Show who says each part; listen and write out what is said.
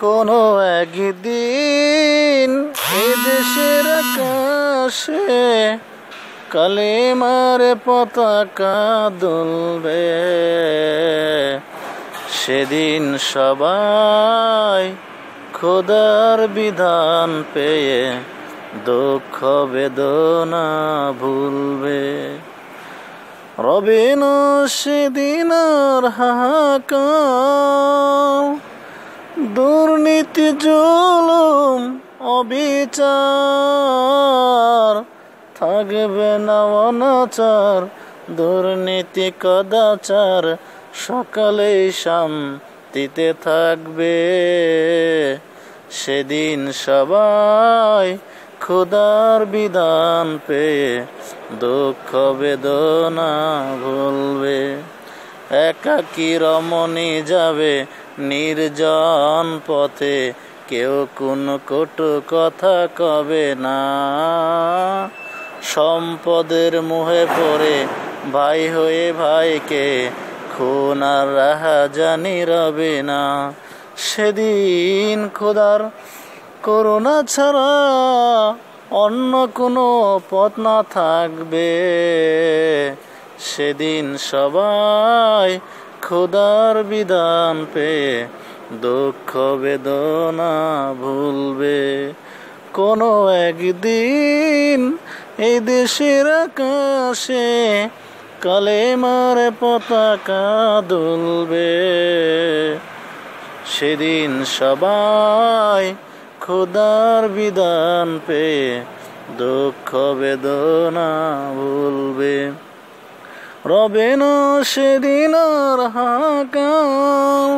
Speaker 1: কোনো একদিন এ দেশের আকাশে কালেমার পতাকা দুলবে, সেদিন সবাই খোদার বিধান পেয়ে দুঃখ বেদনা ভুলবে। রবে না সেদিন আর হাহাকার, দুর্নীতি জুলুম অবিচার, থাকবে না অনাচার দুর্নীতি কদাচার, সকালেই শান্তিতে থাকবে। সেদিন সবাই খোদার বিধান পেয়ে দুঃখ বেদনা ভুলবে। একাকী রমণী যাবে নির্জন পথে, কেউ কোনো কটু কথা কবে না। সম্পদের মোহে পড়ে ভাই হয়ে ভাইকে খুন আর রাহাজানি রবে না। সেদিন খোদার করুণা ছাড়া অন্য কোনো পথ না থাকবে। সেদিন সবাই খোদার বিধান পেয়ে দুঃখ বেদনা ভুলবে। কোনো একদিন এই দেশের আকাশে কালেমার পতাকা দুলবে, সেদিন সবাই খোদার বিধান পেয়ে দুঃখ বেদনা ভুলবে। রবে না সেদিন আর হাহাকার।